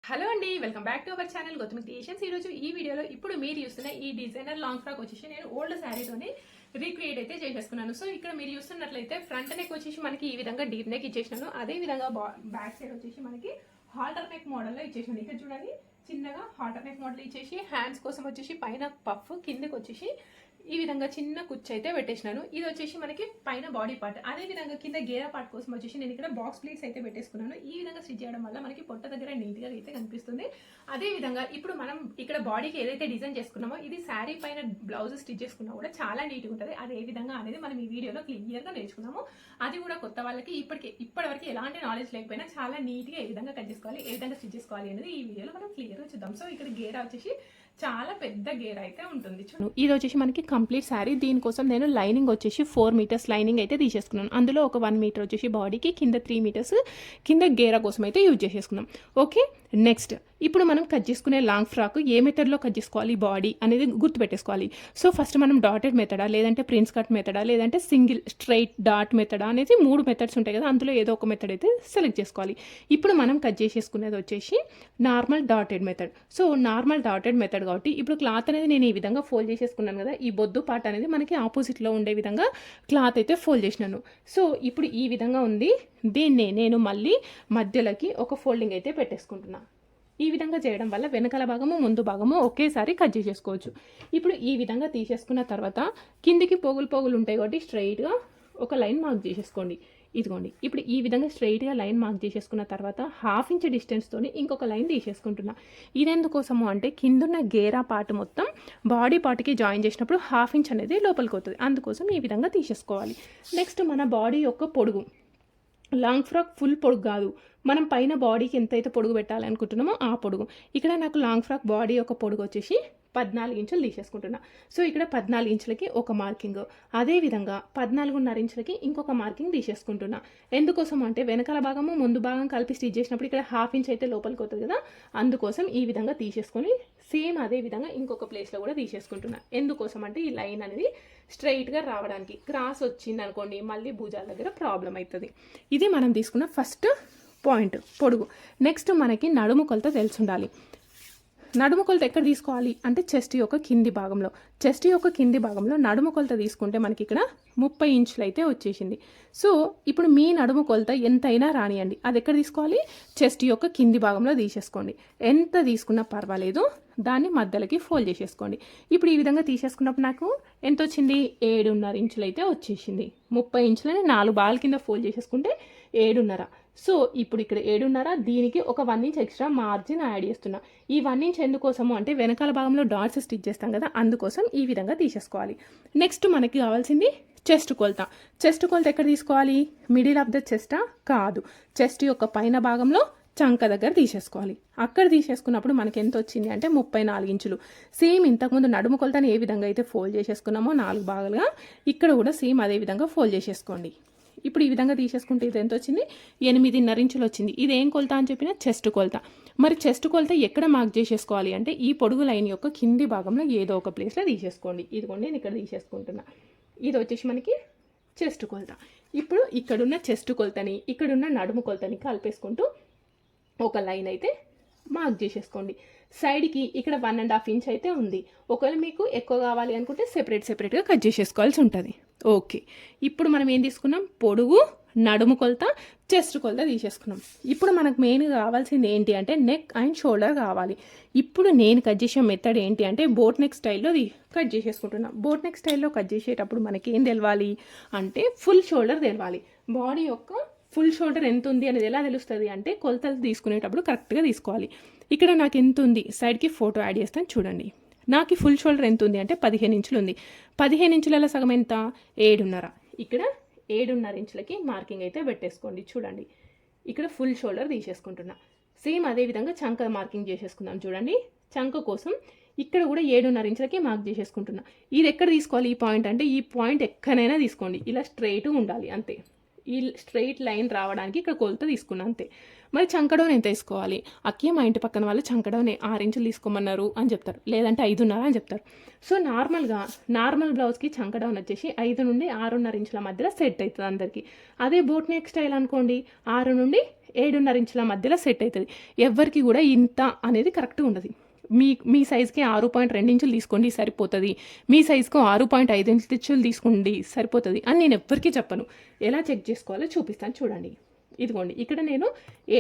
Hello అండి, welcome back to our channel Gautami creations. ఈరోజు ఈ వీడియోలో ఇప్పుడు మీరు చూస్తున్న ఈ డిజైనర్ లాంగ్ ఫ్రాక్ వచ్చేసి నేను ఓల్డ్ శారీతోని రీక్రియేట్ అయితే చేసేసుకున్నాను. సో ఇక్కడ మీరు చూస్తున్నట్లయితే ఫ్రంట్ నెక్ వచ్చేసి మనకి ఈ విధంగా డీప్ నెక్ ఇచ్చేసినాను. అదే విధంగా బ్యాక్ సైడ్ వచ్చేసి మనకి హాల్టర్ నెక్ మోడల్లో ఇచ్చేసినాను. ఇక్కడ చూడండి, చిన్నగా హాల్టర్ నెక్ మోడల్ ఇచ్చేసి హ్యాండ్స్ కోసం వచ్చేసి పైన పఫ్, కిందకి వచ్చేసి ఈ విధంగా చిన్న కుచ్చు అయితే పెట్టేసినాను. ఇది వచ్చేసి మనకి పైన బాడీ పార్ట్. అదే విధంగా కింద గేరా పార్ట్ కోసం వచ్చేసి నేను ఇక్కడ బాక్స్ ప్లీట్స్ అయితే పెట్టేసుకున్నాను. ఈ విధంగా స్టిచ్ చేయడం వల్ల మనకి పొట్ట దగ్గర నీట్గా అయితే కనిపిస్తుంది. అదే విధంగా ఇప్పుడు మనం ఇక్కడ బాడీకి ఏదైతే డిజైన్ చేసుకున్నామో ఇది శారీ పైన బ్లౌజ్ స్టిచ్ చేసుకున్నా కూడా చాలా నీట్గా ఉంటుంది. అది ఏ విధంగా అనేది మనం ఈ వీడియోలో క్లియర్గా నేర్చుకున్నాము. అది కూడా కొత్త వాళ్ళకి ఇప్పటివరకు ఎలాంటి నాలెడ్జ్ లేకపోయినా చాలా నీట్గా ఏ విధంగా కట్ చేసుకోవాలి, ఏ విధంగా స్టిచ్ చేసుకోవాలి అనేది ఈ వీడియోలో మనం క్లియర్గా చూద్దాం. సో ఇక్కడ గేరా వచ్చేసి చాలా పెద్ద గేర్ అయితే ఉంటుంది. ఇది వచ్చేసి మనకి కంప్లీట్ శారీ. దీనికోసం నేను లైనింగ్ వచ్చేసి 4 మీటర్స్ లైనింగ్ అయితే తీసేసుకున్నాను. అందులో ఒక 1 మీటర్ వచ్చేసి బాడీకి, కింద 3 మీటర్స్ కింద గేరా కోసం అయితే యూజ్ చేసేసుకున్నాం. ఓకే, నెక్స్ట్ ఇప్పుడు మనం కట్ చేసుకునే లాంగ్ ఫ్రాక్ ఏ మెథడ్లో కట్ చేసుకోవాలి బాడీ అనేది గుర్తుపెట్టేసుకోవాలి. సో ఫస్ట్ మనం డాటెడ్ మెథడా, లేదంటే ప్రిన్స్ కట్ మెథడా, లేదంటే సింగిల్ స్ట్రైట్ డాట్ మెథడా అనేది 3 మెథడ్స్ ఉంటాయి కదా, అందులో ఏదో ఒక మెథడ్ అయితే సెలెక్ట్ చేసుకోవాలి. ఇప్పుడు మనం కట్ చేసేసుకునేది వచ్చేసి normal dotted method. So normal dotted method కాబట్టి ఇప్పుడు క్లాత్ అనేది నేను ఈ విధంగా ఫోల్డ్ చేసేసుకున్నాను కదా, ఈ బొద్దు పార్ట్ అనేది మనకి ఆపోజిట్లో ఉండే విధంగా క్లాత్ అయితే ఫోల్డ్ చేసినాను. సో ఇప్పుడు ఈ విధంగా ఉంది. దీన్ని నేను మళ్ళీ మధ్యలోకి ఒక ఫోల్డింగ్ అయితే పెట్టేసుకుంటున్నాను. ఈ విధంగా చేయడం వల్ల వెనకాల భాగము ముందు భాగము ఒకేసారి కట్ చేసేసుకోవచ్చు. ఇప్పుడు ఈ విధంగా తీసేసుకున్న తర్వాత కిందికి పోగులు ఉంటాయి కాబట్టి స్ట్రైట్గా ఒక లైన్ మార్క్ చేసేసుకోండి. ఇదిగోండి, ఇప్పుడు ఈ విధంగా స్ట్రైట్గా లైన్ మార్క్ చేసేసుకున్న తర్వాత 1/2 ఇంచ్ డిస్టెన్స్తో ఇంకొక లైన్ తీసేసుకుంటున్నా. ఇది ఎందుకోసము అంటే కిందున్న గేరా పార్ట్ మొత్తం బాడీ పార్ట్కి జాయిన్ చేసినప్పుడు 1/2 ఇంచ్ అనేది లోపలికి అవుతుంది. అందుకోసం ఈ విధంగా తీసేసుకోవాలి. నెక్స్ట్ మన బాడీ యొక్క పొడుగు, లాంగ్ ఫ్రాక్ ఫుల్ పొడుగు కాదు, మనం పైన బాడీకి ఎంతైతే పొడుగు పెట్టాలనుకుంటున్నామో ఆ పొడుగు. ఇక్కడ నాకు లాంగ్ ఫ్రాక్ బాడీ యొక్క పొడుగు వచ్చేసి 14 ఇంచులు తీసేసుకుంటున్నా. సో ఇక్కడ 14 ఇంచులకి ఒక మార్కింగ్, అదేవిధంగా 14.5 ఇంచులకి ఇంకొక మార్కింగ్ తీసేసుకుంటున్నా. ఎందుకోసం అంటే వెనకాల భాగము ముందు భాగం కలిపి స్టిచ్ చేసినప్పుడు ఇక్కడ 1/2 ఇంచ్ అయితే లోపలికి అవుతుంది కదా, అందుకోసం ఈ విధంగా తీసేసుకొని సేమ్ అదే విధంగా ఇంకొక ప్లేస్లో కూడా తీసేసుకుంటున్నా. ఎందుకోసం అంటే ఈ లైన్ అనేది స్ట్రైట్గా రావడానికి. క్రాస్ వచ్చింది అనుకోండి మళ్ళీ భుజాల దగ్గర ప్రాబ్లం అవుతుంది. ఇది మనం తీసుకున్న ఫస్ట్ పాయింట్, పొడుగు. నెక్స్ట్ మనకి నడుము కొలత తెలిసి ఉండాలి. నడుము కొలత ఎక్కడ తీసుకోవాలి అంటే చెస్ట్ యొక్క కింది భాగంలో. చెస్ట్ యొక్క కింది భాగంలో నడుము కొలత తీసుకుంటే మనకి ఇక్కడ 30 ఇంచులు అయితే వచ్చేసింది. సో ఇప్పుడు మీ నడుము కొలత ఎంతైనా రానియండి, అది ఎక్కడ తీసుకోవాలి, చెస్ట్ యొక్క కింది భాగంలో తీసేసుకోండి. ఎంత తీసుకున్నా పర్వాలేదు, దాన్ని మధ్యలోకి ఫోల్డ్ చేసేసుకోండి. ఇప్పుడు ఈ విధంగా తీసేసుకున్నప్పుడు నాకు ఎంత వచ్చింది, 7.5 ఇంచులు అయితే వచ్చేసింది. 30 ఇంచులని 4 భాగాల కింద ఫోల్డ్ చేసేసుకుంటే 7.5. సో ఇప్పుడు ఇక్కడ 7.5, దీనికి ఒక 1 ఇంచ్ ఎక్స్ట్రా మార్జిన్ యాడ్ చేస్తున్నా. ఈ 1 ఇంచ్ ఎందుకోసము అంటే వెనకాల భాగంలో డాట్స్ స్టిచ్ చేస్తాం కదా, అందుకోసం ఈ విధంగా తీసేసుకోవాలి. నెక్స్ట్ మనకి కావాల్సింది చెస్ట్ కొలత. చెస్ట్ కొలత ఎక్కడ తీసుకోవాలి, మిడిల్ ఆఫ్ ద చెస్టా కాదు, చెస్ట్ యొక్క పైన భాగంలో చంక దగ్గర తీసేసుకోవాలి. అక్కడ తీసేసుకున్నప్పుడు మనకి ఎంత వచ్చింది అంటే 34 ఇంచులు. సేమ్ ఇంతకుముందు నడుము కొలతని ఏ విధంగా అయితే ఫోల్డ్ చేసేసుకున్నామో 4 భాగాలుగా, ఇక్కడ కూడా సేమ్ అదే విధంగా ఫోల్డ్ చేసేసుకోండి. ఇప్పుడు ఈ విధంగా తీసేసుకుంటే ఇది ఎంత వచ్చింది, 8.5 ఇంచులు వచ్చింది. ఇది ఏం కొలత అని చెప్పిన చెస్ట్ కొలత. మరి చెస్ట్ కొలత ఎక్కడ మార్క్ చేసేసుకోవాలి అంటే ఈ పొడుగు లైన్ యొక్క కింది భాగంలో ఏదో ఒక ప్లేస్లో తీసేసుకోండి. ఇదిగోండి నేను ఇక్కడ తీసేసుకుంటున్నా. ఇది వచ్చేసి మనకి చెస్ట్ కొలత. ఇప్పుడు ఇక్కడున్న చెస్ట్ కొలతని ఇక్కడున్న నడుము కొలతని కలిపేసుకుంటూ ఒక లైన్ అయితే మార్క్ చేసేసుకోండి. సైడ్కి ఇక్కడ 1.5 ఇంచ్ అయితే ఉంది. ఒకవేళ మీకు ఎక్కువ కావాలి అనుకుంటే సెపరేట్గా కట్ చేసేసుకోవాల్సి ఉంటుంది. ఓకే, ఇప్పుడు మనం ఏం తీసుకున్నాం, పొడుగు, నడుము కొలత, చెస్ట్ కొలత తీసేసుకున్నాం. ఇప్పుడు మనకు మెయిన్గా కావాల్సింది ఏంటి అంటే నెక్ అండ్ షోల్డర్ కావాలి. ఇప్పుడు నేను కట్ చేసే మెథడ్ ఏంటి అంటే బోట్ నెక్ స్టైల్లో కట్ చేసేసుకుంటున్నాం. బోట్ నెక్ స్టైల్లో కట్ చేసేటప్పుడు మనకి ఏం తెలవాలి అంటే ఫుల్ షోల్డర్ తెలవాలి. బాడీ యొక్క ఫుల్ షోల్డర్ ఎంత ఉంది అనేది ఎలా తెలుస్తుంది అంటే కొలతలు తీసుకునేటప్పుడు కరెక్ట్గా తీసుకోవాలి. ఇక్కడ నాకు ఎంత ఉంది, సైడ్కి ఫోటో యాడ్ చేస్తాను చూడండి. నాకు ఫుల్ షోల్డర్ ఎంత ఉంది అంటే 15 ఇంచులు ఉంది. 15 ఇంచుల సగం ఎంత, 7.5. ఇక్కడ 7.5 ఇంచులకి మార్కింగ్ అయితే పెట్టేసుకోండి. చూడండి ఇక్కడ ఫుల్ షోల్డర్ తీసేసుకుంటున్నా. సేమ్ అదే విధంగా చంక మార్కింగ్ చేసేసుకుందాం. చూడండి చంక కోసం ఇక్కడ కూడా 7.5 ఇంచులకి మార్క్ చేసేసుకుంటున్నా. ఇది ఎక్కడ తీసుకోవాలి ఈ పాయింట్ అంటే ఈ పాయింట్ ఎక్కడైనా తీసుకోండి, ఇలా స్ట్రైట్గా ఉండాలి అంతే. ఈ స్ట్రైట్ లైన్ రావడానికి ఇక్కడ కొలత తీసుకున్నా అంతే. మరి చంకడౌన్ ఎంత తీసుకోవాలి? అక్కే మా ఇంటి పక్కన వాళ్ళు చంకడౌన్ 6 ఇంచులు తీసుకోమన్నారు అని చెప్తారు, లేదంటే 5.5 అని చెప్తారు. సో నార్మల్ బ్లౌజ్కి చంకడౌన్ వచ్చేసి 5 నుండి 6.5 ఇంచుల మధ్యలో సెట్ అవుతుంది అందరికీ. అదే బోట్ నెక్ స్టైల్ అనుకోండి 6 నుండి 7.5 ఇంచుల మధ్యలో సెట్ అవుతుంది. ఎవరికి కూడా ఇంత అనేది కరెక్ట్గా ఉండదు. మీ సైజ్కి 6.2 ఇంచులు తీసుకోండి సరిపోతుంది, మీ సైజ్కు 6.5 ఇంచులు తీసుకోండి సరిపోతుంది అని నేను ఎవ్వరికీ చెప్పను. ఎలా చెక్ చేసుకోవాలో చూపిస్తాను చూడండి. ఇదిగోండి ఇక్కడ నేను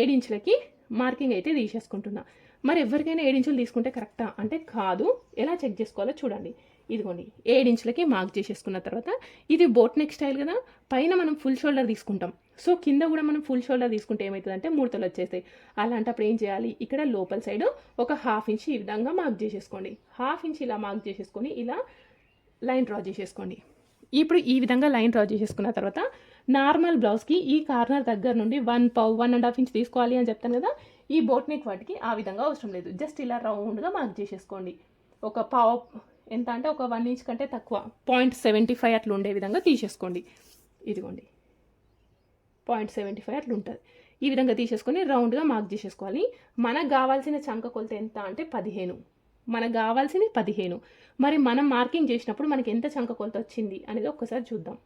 7 ఇంచులకి మార్కింగ్ అయితే తీసేసుకుంటున్నా. మరి ఎవరికైనా 7 ఇంచులు తీసుకుంటే కరెక్టా అంటే కాదు. ఎలా చెక్ చేసుకోవాలో చూడండి. ఇదిగోండి 7 ఇంచులకి మార్క్ చేసేసుకున్న తర్వాత ఇది బోట్ నెక్ స్టైల్ కదా, పైన మనం ఫుల్ షోల్డర్ తీసుకుంటాం. సో కింద కూడా మనం ఫుల్ షోల్డర్ తీసుకుంటే ఏమవుతుందంటే ముడతలు వచ్చేస్తాయి. అలాంటప్పుడు ఏం చేయాలి, ఇక్కడ లోపల సైడ్ ఒక 1/2 ఇంచ్ ఈ విధంగా మార్క్ చేసేసుకోండి. 1/2 ఇంచ్ ఇలా మార్క్ చేసేసుకొని ఇలా లైన్ డ్రా చేసేసుకోండి. ఇప్పుడు ఈ విధంగా లైన్ డ్రా చేసేసుకున్న తర్వాత నార్మల్ బ్లౌజ్కి ఈ కార్నర్ దగ్గర నుండి 1.5 ఇంచ్ తీసుకోవాలి అని చెప్తాను కదా, ఈ బోట్ నెక్ వాటికి ఆ విధంగా అవసరం లేదు. జస్ట్ ఇలా రౌండ్గా మార్క్ చేసేసుకోండి. ఒక పావు ఎంత అంటే ఒక 1 ఇంచ్ కంటే తక్కువ 0.75 అట్లా ఉండే విధంగా తీసేసుకోండి. ఇదిగోండి 0.75 అట్లా ఉంటుంది. ఈ విధంగా తీసేసుకొని రౌండ్గా మార్క్ చేసేసుకోవాలి. మనకు కావాల్సిన చంక కొలత ఎంత అంటే 15. మనకు కావాల్సింది 15. మరి మనం మార్కింగ్ చేసినప్పుడు మనకి ఎంత చంక కొలత వచ్చింది అనేది ఒక్కసారి చూద్దాం.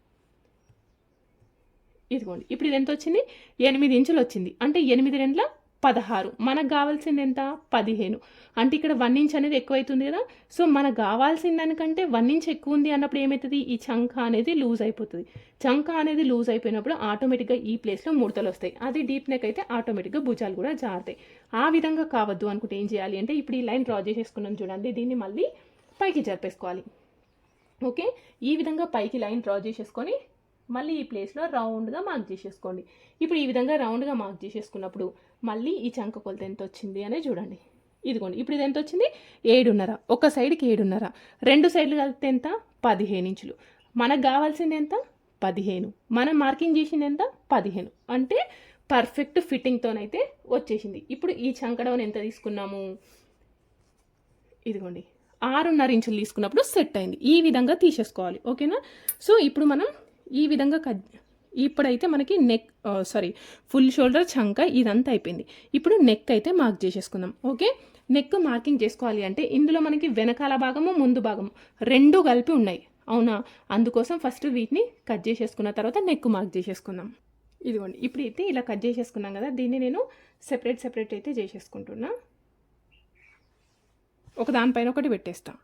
ఇదిగోండి ఇప్పుడు ఇది ఎంత వచ్చింది, 8 ఇంచులు వచ్చింది. అంటే 8 2 16. మనకు కావాల్సింది ఎంత 15. అంటే ఇక్కడ 1 ఇంచ్ అనేది ఎక్కువ అవుతుంది కదా. సో మనకు కావాల్సిన దానికంటే 1 ఇంచ్ ఎక్కువ ఉంది అన్నప్పుడు ఏమవుతుంది, ఈ చంక అనేది లూజ్ అయిపోతుంది. చంక అనేది లూజ్ అయిపోయినప్పుడు ఆటోమేటిక్గా ఈ ప్లేస్లో ముడతలు వస్తాయి. అది డీప్ నెక్ అయితే ఆటోమేటిక్గా భుజాలు కూడా జారుతాయి. ఆ విధంగా కావద్దు అనుకుంటే ఏం చేయాలి అంటే ఇప్పుడు ఈ లైన్ డ్రా చేసేసుకున్నాం చూడండి, దీన్ని మళ్ళీ పైకి జరిపేసుకోవాలి. ఓకే, ఈ విధంగా పైకి లైన్ డ్రా చేసేసుకొని మళ్ళీ ఈ ప్లేస్లో రౌండ్గా మార్క్ చేసేసుకోండి. ఇప్పుడు ఈ విధంగా రౌండ్గా మార్క్ చేసేసుకున్నప్పుడు మళ్ళీ ఈ చంక కొలత ఎంత వచ్చింది అనేది చూడండి. ఇదిగోండి ఇప్పుడు ఇది ఎంత వచ్చింది, 7.5. ఒక సైడ్కి 7.5, 2 సైడ్లు కలిపితే ఎంత 15 ఇంచులు. మనకు కావాల్సింది ఎంత 15, మనం మార్కింగ్ చేసింది ఎంత 15. అంటే పర్ఫెక్ట్ ఫిట్టింగ్తోనైతే వచ్చేసింది. ఇప్పుడు ఈ చంకడౌన్ ఎంత తీసుకున్నాము, ఇదిగోండి 6.5 ఇంచులు తీసుకున్నప్పుడు సెట్ అయింది. ఈ విధంగా తీసేసుకోవాలి. ఓకేనా. సో ఇప్పుడు మనం ఈ విధంగా ఇప్పుడైతే మనకి ఫుల్ షోల్డర్ చంక ఇదంతా అయిపోయింది. ఇప్పుడు నెక్ అయితే మార్క్ చేసేసుకుందాం. ఓకే, నెక్ మార్కింగ్ చేసుకోవాలి అంటే ఇందులో మనకి వెనకాల భాగము ముందు భాగము 2 కలిపి ఉన్నాయి అవునా. అందుకోసం ఫస్ట్ వీటిని కట్ చేసేసుకున్న తర్వాత నెక్ మార్క్ చేసేసుకుందాం. ఇదిగోండి ఇప్పుడు అయితే ఇలా కట్ చేసేసుకున్నాం కదా, దీన్ని నేను సెపరేట్ అయితే చేసేసుకుంటున్నా. ఒక దానిపైన ఒకటి పెట్టేస్తా.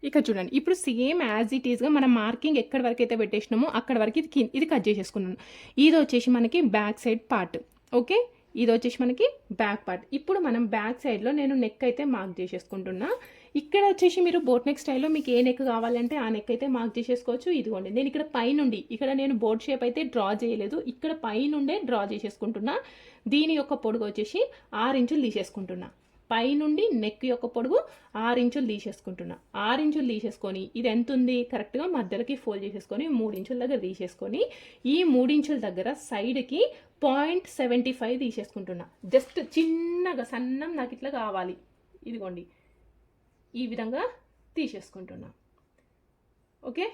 ఇక చూడండి ఇప్పుడు సేమ్ యాజ్ ఇట్ ఈస్గా మనం మార్కింగ్ ఎక్కడి వరకు అయితే పెట్టేసినామో అక్కడ వరకు ఇది కట్ చేసేసుకున్నాను. ఇది వచ్చేసి మనకి బ్యాక్ సైడ్ పార్ట్. ఓకే, ఇది వచ్చేసి మనకి బ్యాక్ పార్ట్. ఇప్పుడు మనం బ్యాక్ సైడ్లో నేను నెక్ అయితే మార్క్ చేసేసుకుంటున్నా. ఇక్కడ వచ్చేసి మీరు బోట్ నెక్ స్టైల్లో మీకు ఏ నెక్ కావాలంటే ఆ నెక్ అయితే మార్క్ చేసేసుకోవచ్చు. ఇదిగోండి నేను ఇక్కడ పైనుండి ఇక్కడ నేను బోట్ షేప్ అయితే డ్రా చేయలేదు, ఇక్కడ పైనుండే డ్రా చేసేసుకుంటున్నా. దీని యొక్క పొడుగు వచ్చేసి 6 ఇంచులు తీసేసుకుంటున్నా. పైనుండి నెక్ యొక్క పొడుగు 6 ఇంచులు తీసేసుకుంటున్నా. 6 ఇంచులు తీసేసుకొని ఇది ఎంత ఉంది కరెక్ట్గా మధ్యలోకి ఫోల్డ్ చేసేసుకొని 3 ఇంచుల దగ్గర తీసేసుకొని ఈ 3 ఇంచుల దగ్గర సైడ్కి 0.75 తీసేసుకుంటున్నా. జస్ట్ చిన్నగా సన్నం నాకు ఇట్లా కావాలి. ఇదిగోండి ఈ విధంగా తీసేసుకుంటున్నా. ఓకే,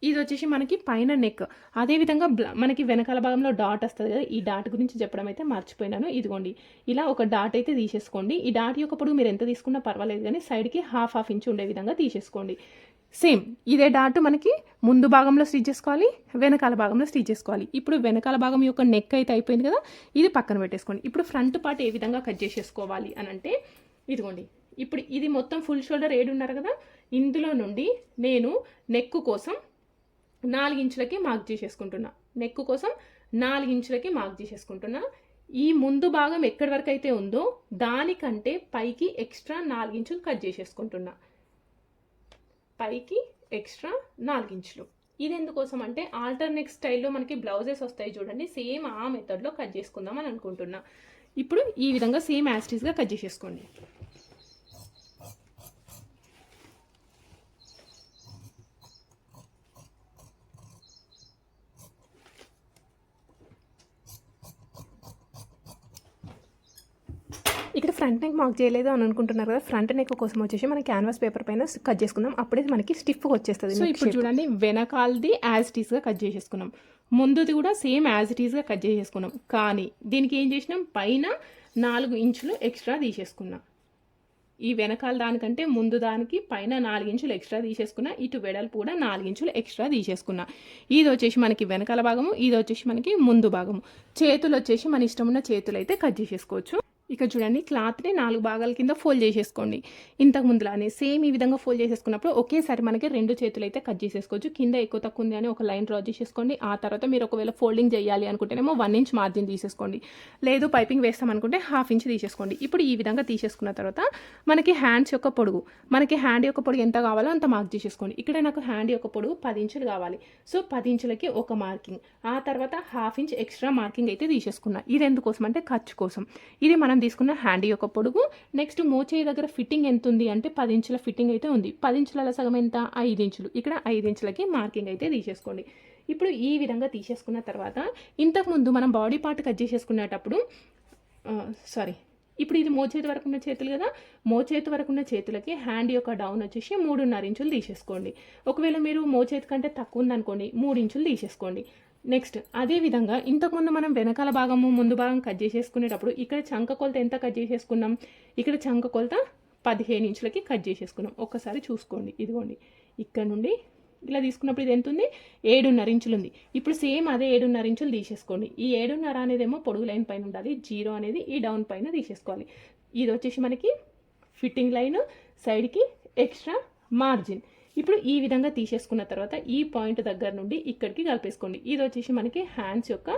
ఇది వచ్చేసి మనకి పైన నెక్. అదేవిధంగా మనకి వెనకాల భాగంలో డాట్ వస్తుంది కదా, ఈ డాట్ గురించి చెప్పడం అయితే మర్చిపోయినాను. ఇదిగోండి ఇలా ఒక డాట్ అయితే తీసేసుకోండి. ఈ డాట్ యొక్క పొడుగు మీరు ఎంత తీసుకున్నా పర్వాలేదు కానీ సైడ్కి హాఫ్ ఇంచ్ ఉండే విధంగా తీసేసుకోండి. సేమ్ ఇదే డాట్ మనకి ముందు భాగంలో స్టిచ్ చేసుకోవాలి, వెనకాల భాగంలో స్టిచ్ చేసుకోవాలి. ఇప్పుడు వెనకాల భాగం యొక్క నెక్ అయితే అయిపోయింది కదా, ఇది పక్కన పెట్టేసుకోండి. ఇప్పుడు ఫ్రంట్ పార్ట్ ఏ విధంగా కట్ చేసేసుకోవాలి అని అంటే ఇదిగోండి ఇప్పుడు ఇది మొత్తం ఫుల్ షోల్డర్ 7.5 కదా, ఇందులో నుండి నేను నెక్ కోసం 4 ఇంచులకి మార్క్ చేసేసుకుంటున్నా. నెక్ కోసం 4 ఇంచులకి మార్క్ చేసేసుకుంటున్నా. ఈ ముందు భాగం ఎక్కడి వరకు అయితే ఉందో దానికంటే పైకి ఎక్స్ట్రా 4 ఇంచులు కట్ చేసేసుకుంటున్నా. పైకి ఎక్స్ట్రా 4 ఇంచులు. ఇది ఎందుకోసం అంటే ఆల్టర్నేట్ స్టైల్లో మనకి బ్లౌజెస్ వస్తాయి చూడండి, సేమ్ ఆ మెథడ్లో కట్ చేసుకుందాం అని అనుకుంటున్నా. ఇప్పుడు ఈ విధంగా సేమ్ యాస్టీస్గా కట్ చేసేసుకోండి. ఇక్కడ ఫ్రంట్ నెక్ మార్క్ చేయలేదు అని అనుకుంటున్నారు కదా, ఫ్రంట్ నెక్ కోసం వచ్చేసి మన క్యాన్వాస్ పేపర్ పైన కట్ చేసుకుందాం. అప్పుడే మనకి స్టిఫ్గా వచ్చేస్తుంది. సో ఇప్పుడు చూడండి వెనకాలది యాజ్ టీస్గా కట్ చేసేసుకున్నాం. ముందుది కూడా సేమ్ యాజ్ ఇట్ ఈస్గా కట్ చేసేసుకున్నాం. కానీ దీనికి ఏం చేసినాం, పైన 4 ఇంచులు ఎక్స్ట్రా తీసేసుకున్నాం. ఈ వెనకాల దానికంటే ముందు దానికి పైన 4 ఇంచులు ఎక్స్ట్రా తీసేసుకున్నా. ఇటు వెడల్పు కూడా 4 ఇంచులు ఎక్స్ట్రా తీసేసుకున్నా. ఇది వచ్చేసి మనకి వెనకాల భాగము, ఇది వచ్చేసి మనకి ముందు భాగము. చేతులు వచ్చేసి మన ఇష్టం ఉన్న చేతులు అయితే కట్ చేసేసుకోవచ్చు. ఇక చూడండి, క్లాత్ని 4 భాగాల కింద ఫోల్డ్ చేసేసుకోండి. ఇంతకు ముందులానే సేమ్ ఈ విధంగా ఫోల్డ్ చేసేసుకున్నప్పుడు ఒకేసారి మనకి 2 చేతులు అయితే కట్ చేసేసుకోవచ్చు. కింద ఎక్కువ తక్కువ ఉంది అని ఒక లైన్ డ్రా చేసేసుకోండి. ఆ తర్వాత మీరు ఒకవేళ ఫోల్డింగ్ చేయాలి అనుకుంటేనేమో 1 ఇంచ్ మార్జిన్ తీసేసుకోండి. లేదు పైపింగ్ వేస్తాం అనుకుంటే 1/2 ఇంచ్ తీసేసుకోండి. ఇప్పుడు ఈ విధంగా తీసేసుకున్న తర్వాత మనకి హ్యాండ్స్ యొక్క పొడుగు, మనకి హ్యాండ్ యొక్క పొడుగు ఎంత కావాలో అంత మార్క్ చేసేసుకోండి. ఇక్కడ నాకు హ్యాండ్ యొక్క పొడుగు 10 ఇంచులు కావాలి. సో 10 ఇంచులకి ఒక మార్కింగ్, ఆ తర్వాత 1/2 ఇంచ్ ఎక్స్ట్రా మార్కింగ్ అయితే తీసేసుకున్నా. ఇది ఎందుకోసం అంటే ఖర్చు కోసం. ఇది మనం తీసుకున్న హ్యాండ్ యొక్క పొడుగు. నెక్స్ట్ మోచేయి దగ్గర ఫిట్టింగ్ ఎంత ఉంది అంటే 10 ఇంచుల ఫిట్టింగ్ అయితే ఉంది. 10 ఇంచుల సగం ఎంత, 5 ఇంచులు. ఇక్కడ 5 ఇంచులకి మార్కింగ్ అయితే తీసేసుకోండి. ఇప్పుడు ఈ విధంగా తీసేసుకున్న తర్వాత ఇంతకుముందు మనం బాడీ పార్ట్ కట్ చేసేసుకునేటప్పుడు ఇప్పుడు ఇది మోచేతి వరకు ఉన్న చేతులు కదా, మోచేతి వరకు ఉన్న చేతులకి హ్యాండ్ యొక్క డౌన్ వచ్చేసి 3.5 ఇంచులు తీసేసుకోండి. ఒకవేళ మీరు మోచేతి కంటే తక్కువ ఉందనుకోండి 3 ఇంచులు తీసేసుకోండి. నెక్స్ట్ అదేవిధంగా ఇంతకుముందు మనం వెనకాల భాగము ముందు భాగం కట్ చేసేసుకునేటప్పుడు ఇక్కడ చంక కొలత ఎంత కట్ చేసేసుకున్నాం, ఇక్కడ చంక కొలత 15 ఇంచులకి కట్ చేసేసుకున్నాం. ఒక్కసారి చూసుకోండి, ఇదిగోండి ఇక్కడ నుండి ఇలా తీసుకున్నప్పుడు ఇది ఎంత ఉంది, 7.5 ఇంచులు ఉంది. ఇప్పుడు సేమ్ అదే 7.5 ఇంచులు తీసేసుకోండి. ఈ 7.5 అనేదేమో పొడుగు లైన్ పైన ఉండాలి, 0 అనేది ఈ డౌన్ పైన తీసేసుకోవాలి. ఇది వచ్చేసి మనకి ఫిట్టింగ్ లైన్, సైడ్కి ఎక్స్ట్రా మార్జిన్. ఇప్పుడు ఈ విధంగా తీసేసుకున్న తర్వాత ఈ పాయింట్ దగ్గర నుండి ఇక్కడికి కలిపేసుకోండి. ఇది వచ్చేసి మనకి హ్యాండ్స్ యొక్క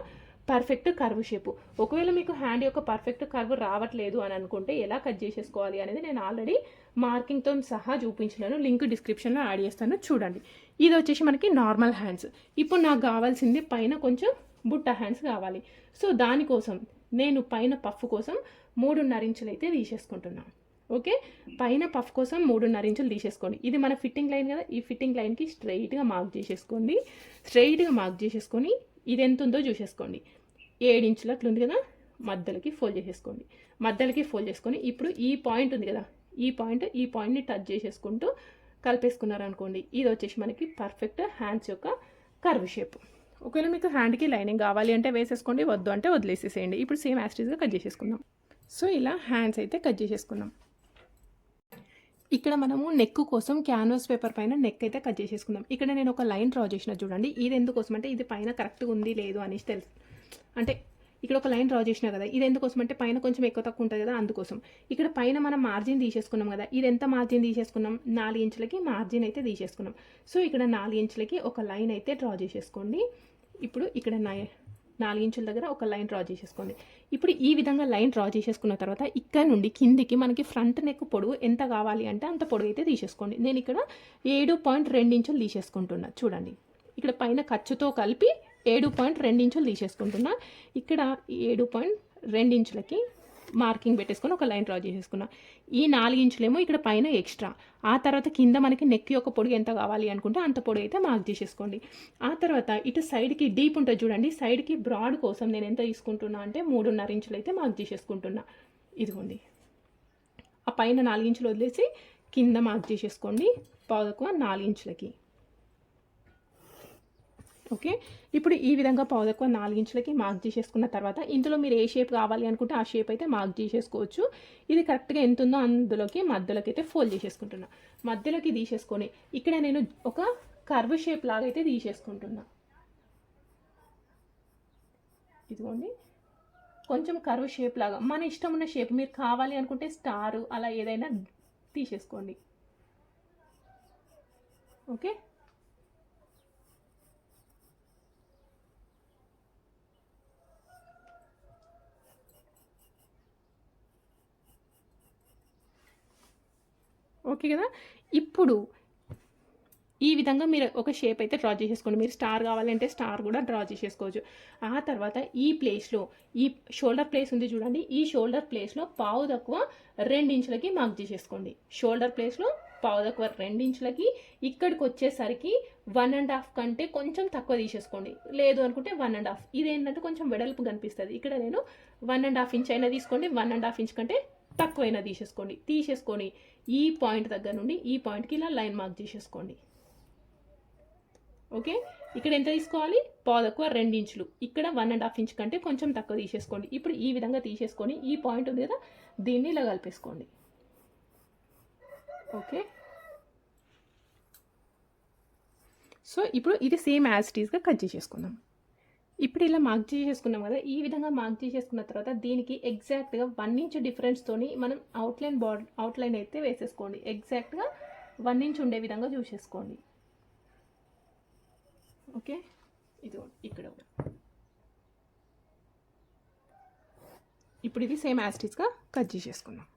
పర్ఫెక్ట్ కర్వ్ షేపు. ఒకవేళ మీకు హ్యాండ్ యొక్క పర్ఫెక్ట్ కర్వ్ రావట్లేదు అని అనుకుంటే ఎలా కట్ చేసేసుకోవాలి అనేది నేను ఆల్రెడీ మార్కింగ్తో సహా చూపించినాను, లింక్ డిస్క్రిప్షన్లో యాడ్ చేస్తాను, చూడండి. ఇది వచ్చేసి మనకి నార్మల్ హ్యాండ్స్. ఇప్పుడు నాకు కావాల్సింది పైన కొంచెం బుట్ట హ్యాండ్స్ కావాలి. సో దానికోసం నేను పైన పఫ్ కోసం 3.5 ఇంచులు అయితే తీసేసుకుంటున్నాను. ఓకే, పైన పఫ్ కోసం 3.5 ఇంచులు తీసేసుకోండి. ఇది మన ఫిట్టింగ్ లైన్ కదా, ఈ ఫిట్టింగ్ లైన్కి స్ట్రైట్గా మార్క్ చేసేసుకోండి. స్ట్రైట్గా మార్క్ చేసేసుకొని ఇది ఎంత ఉందో చూసేసుకోండి. 7 ఇంచులు అట్లుంది కదా, మధ్యలోకి ఫోల్డ్ చేసేసుకోండి. మధ్యలోకి ఫోల్డ్ చేసుకొని ఇప్పుడు ఈ పాయింట్ ఉంది కదా, ఈ పాయింట్ని టచ్ చేసేసుకుంటూ కలిపేసుకున్నారనుకోండి. ఇది వచ్చేసి మనకి పర్ఫెక్ట్ హ్యాండ్స్ యొక్క కర్వ్ షేప్. ఒకవేళ మీకు హ్యాండ్కి లైనింగ్ కావాలి అంటే వేసేసుకోండి, వద్దు అంటే వదిలేసేసేయండి. ఇప్పుడు సేమ్ యాస్టీస్గా కట్ చేసేసుకుందాం. సో ఇలా హ్యాండ్స్ అయితే కట్ చేసేసుకున్నాం. ఇక్కడ మనము నెక్ కోసం క్యాన్వాస్ పేపర్ పైన నెక్ అయితే కట్ చేసేసుకుందాం. ఇక్కడ నేను ఒక లైన్ డ్రా చేసిన చూడండి. ఇది ఎందుకోసం అంటే ఇది పైన కరెక్ట్గా ఉంది లేదు అనేసి తెలుసు, అంటే ఇక్కడ ఒక లైన్ డ్రా చేసినా కదా, ఇది ఎందుకోసం అంటే పైన కొంచెం ఎక్కువ తక్కువ ఉంటుంది కదా, అందుకోసం. ఇక్కడ పైన మనం మార్జిన్ తీసేసుకున్నాం కదా, ఇది ఎంత మార్జిన్ తీసేసుకున్నాం, 4 ఇంచులకి మార్జిన్ అయితే తీసేసుకున్నాం. సో ఇక్కడ 4 ఇంచులకి ఒక లైన్ అయితే డ్రా చేసేసుకోండి. ఇప్పుడు ఇక్కడ 4 ఇంచుల దగ్గర ఒక లైన్ డ్రా చేసేసుకోండి. ఇప్పుడు ఈ విధంగా లైన్ డ్రా చేసేసుకున్న తర్వాత ఇక్కడ నుండి కిందికి మనకి ఫ్రంట్ నెక్ పొడవు ఎంత కావాలి అంటే అంత పొడవు అయితే తీసేసుకోండి. నేను ఇక్కడ 7.2 ఇంచులు తీసేసుకుంటున్నా. చూడండి, ఇక్కడ పైన ఖర్చుతో కలిపి 7.2 ఇంచులు తీసేసుకుంటున్నా. ఇక్కడ 7.2 ఇంచులకి మార్కింగ్ పెట్టేసుకొని ఒక లైన్ డ్రా చేసేసుకున్నా. ఈ 4 ఇంచులేమో ఇక్కడ పైన ఎక్స్ట్రా. ఆ తర్వాత కింద మనకి నెక్ యొక్క పొడుగు ఎంత కావాలి అనుకుంటే అంత పొడుగు అయితే మార్క్ చేసేసుకోండి. ఆ తర్వాత ఇటు సైడ్కి డీప్ ఉంటుంది చూడండి, సైడ్కి బ్రాడ్ కోసం నేను ఎంత తీసుకుంటున్నా అంటే 3.5 ఇంచులు అయితే మార్క్ చేసేసుకుంటున్నా. ఇదిగోండి, ఆ పైన 4 ఇంచులు వదిలేసి కింద మార్క్ చేసేసుకోండి, పావుతక్కువ 4 ఇంచులకి. ఓకే, ఇప్పుడు ఈ విధంగా పావుతక్కువ 4 ఇంచులకి మార్క్ చేసేసుకున్న తర్వాత ఇందులో మీరు ఏ షేప్ కావాలి అనుకుంటే ఆ షేప్ అయితే మార్క్ చేసేసుకోవచ్చు. ఇది కరెక్ట్గా ఎంత ఉందో అందులోకి మధ్యలోకి అయితే ఫోల్డ్ చేసేసుకుంటున్నా. మధ్యలోకి తీసేసుకొని ఇక్కడ నేను ఒక కర్వ్ షేప్ లాగా అయితే తీసేసుకుంటున్నా. ఇదిగోండి, కొంచెం కర్వ్ షేప్ లాగా మన ఇష్టం ఉన్న షేప్, మీరు కావాలి అనుకుంటే స్టార్ అలా ఏదైనా తీసేసుకోండి. ఓకే, ఓకే కదా. ఇప్పుడు ఈ విధంగా మీరు ఒక షేప్ అయితే డ్రా చేసేసుకోండి. మీరు స్టార్ కావాలంటే స్టార్ కూడా డ్రా చేసేసుకోవచ్చు. ఆ తర్వాత ఈ ప్లేస్లో ఈ షోల్డర్ ప్లేస్ ఉంది చూడండి, ఈ షోల్డర్ ప్లేస్లో పావు తక్కువ 2 ఇంచులకి మార్క్ చేసేసుకోండి. షోల్డర్ ప్లేస్లో పావు తక్కువ 2 ఇంచులకి. ఇక్కడికి వచ్చేసరికి 1.5 కంటే కొంచెం తక్కువ తీసేసుకోండి, లేదు అనుకుంటే 1.5. ఇదేంటంటే కొంచెం వెడల్పు కనిపిస్తుంది. ఇక్కడ నేను 1.5 ఇంచ్ అయినా తీసుకోండి, 1.5 ఇంచ్ కంటే తక్కువైనా తీసేసుకొని ఈ పాయింట్ దగ్గర నుండి ఈ పాయింట్కి ఇలా లైన్ మార్క్ చేసేసుకోండి. ఓకే, ఇక్కడ ఎంత తీసుకోవాలి? పాదకు 2 ఇంచులు, ఇక్కడ 1.5 ఇంచ్ కంటే కొంచెం తక్కువ తీసేసుకోండి. ఇప్పుడు ఈ విధంగా తీసేసుకొని ఈ పాయింట్ ఉంది కదా, దీన్ని ఇలా కలిపేసుకోండి. ఓకే, సో ఇప్పుడు ఇది సేమ్ యాజ్ ఇట్ ఈస్గా కట్ చేసేసుకుందాం. ఇప్పుడు ఇలా మార్క్ చేసేసుకున్నాం కదా, ఈ విధంగా మార్క్ చేసేసుకున్న తర్వాత దీనికి ఎగ్జాక్ట్గా 1 ఇంచ్ డిఫరెన్స్తోని మనం అవుట్లైన్ అయితే వేసేసుకోండి. ఎగ్జాక్ట్గా 1 ఇంచ్ ఉండే విధంగా చూసేసుకోండి. ఓకే, ఇది ఇక్కడ ఇప్పుడు ఇది సేమ్ యాజ్ ఇట్ ఈస్గా కట్ చేసేసుకుందాం.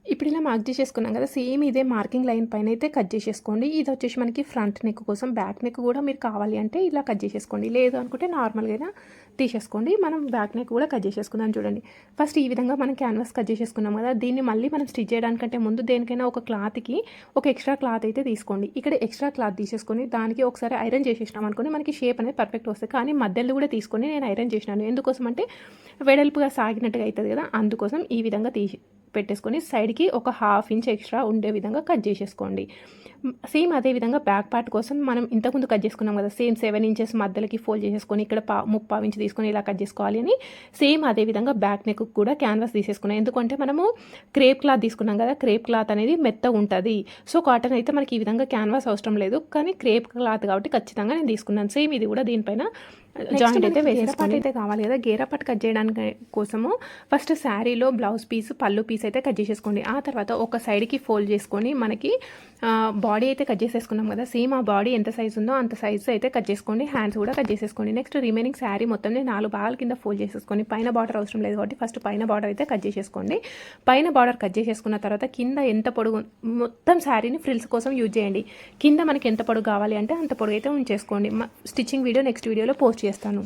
ఇప్పుడు ఇలా మార్క్ చేసేసుకున్నాం కదా, సేమ్ ఇదే మార్కింగ్ లైన్ పైన అయితే కట్ చేసేసుకోండి. ఇది వచ్చేసి మనకి ఫ్రంట్ నెక్ కోసం. బ్యాక్ నెక్ కూడా మీరు కావాలి అంటే ఇలా కట్ చేసేసుకోండి, లేదు అనుకుంటే నార్మల్గా తీసేసుకోండి. మనం బ్యాక్ నెక్ కూడా కట్ చేసేసుకుందాం. చూడండి, ఫస్ట్ ఈ విధంగా మనం క్యాన్వాస్ కట్ చేసేసుకున్నాం కదా, దీన్ని మళ్ళీ మనం స్టిచ్ చేయడానికంటే ముందు దేనికైనా ఒక క్లాత్కి ఒక ఎక్స్ట్రా క్లాత్ అయితే తీసుకోండి. ఇక్కడ ఎక్స్ట్రా క్లాత్ తీసేసుకొని దానికి ఒకసారి ఐరన్ చేసేసినాం అనుకోండి, మనకి షేప్ అనేది పర్ఫెక్ట్ వస్తుంది. కానీ మధ్యలో కూడా తీసుకొని నేను ఐరన్ చేసినాను. ఎందుకోసం అంటే వెడల్పుగా సాగినట్టుగా అవుతుంది కదా, అందుకోసం ఈ విధంగా పెట్టేసుకొని సైడ్కి ఒక 1/2 ఇంచ్ ఎక్స్ట్రా ఉండే విధంగా కట్ చేసేసుకోండి. సేమ్ అదే విధంగా బ్యాక్ పార్ట్ కోసం మనం ఇంతకుముందు కట్ చేసుకున్నాం కదా, సేమ్ 7 ఇంచెస్ మధ్యలోకి ఫోల్డ్ చేసేసుకొని ఇక్కడ 3/4 ఇంచ్ తీసుకొని ఇలా కట్ చేసుకోవాలి అని సేమ్ అదే విధంగా బ్యాక్ నెక్ కూడా క్యాన్వాస్ తీసేసుకున్నాం. ఎందుకంటే మనము క్రేప్ క్లాత్ తీసుకున్నాం కదా, క్రేప్ క్లాత్ అనేది మెత్తగా ఉంటుంది. సో కాటన్ అయితే మనకి ఈ విధంగా క్యాన్వాస్ అవసరం లేదు, కానీ క్రేప్ క్లాత్ కాబట్టి ఖచ్చితంగా నేను తీసుకున్నాను. సేమ్ ఇది కూడా దీనిపైన జాయింట్ అయితే వేసేసుకోండి. అయితే కావాలి కదా, గేరా పార్ట్ కట్ చేయడానికి కోసము ఫస్ట్ శారీలో బ్లౌజ్ పీస్, పళ్ళు పీస్ అయితే కట్ చేసేసుకోండి. ఆ తర్వాత ఒక సైడ్కి ఫోల్డ్ చేసుకొని మనకి బాడీ అయితే కట్ చేసేసుకున్నాం కదా, సేమ్ ఆ బాడీ ఎంత సైజు ఉందో అంత సైజు అయితే కట్ చేసుకోండి. హ్యాండ్స్ కూడా కట్ చేసేసుకోండి. నెక్స్ట్ రిమైనింగ్ శారీ మొత్తం 4 భాగాల కింద ఫోల్డ్ చేసేసుకోండి. పైన బార్డర్ అవసరం లేదు కాబట్టి ఫస్ట్ పైన బార్డర్ అయితే కట్ చేసేసుకోండి. పైన బార్డర్ కట్ చేసేసుకున్న తర్వాత కింద ఎంత పొడుగు, మొత్తం శారీని ఫ్రిల్స్ కోసం యూజ్ చేయండి. కింద మనకి ఎంత పొడుగు కావాలి అంటే అంత పొడుగు అయితే ఉంచేసుకోండి. స్టిచ్చింగ్ వీడియో నెక్స్ట్ వీడియోలో పోస్ట్ చేస్తాను.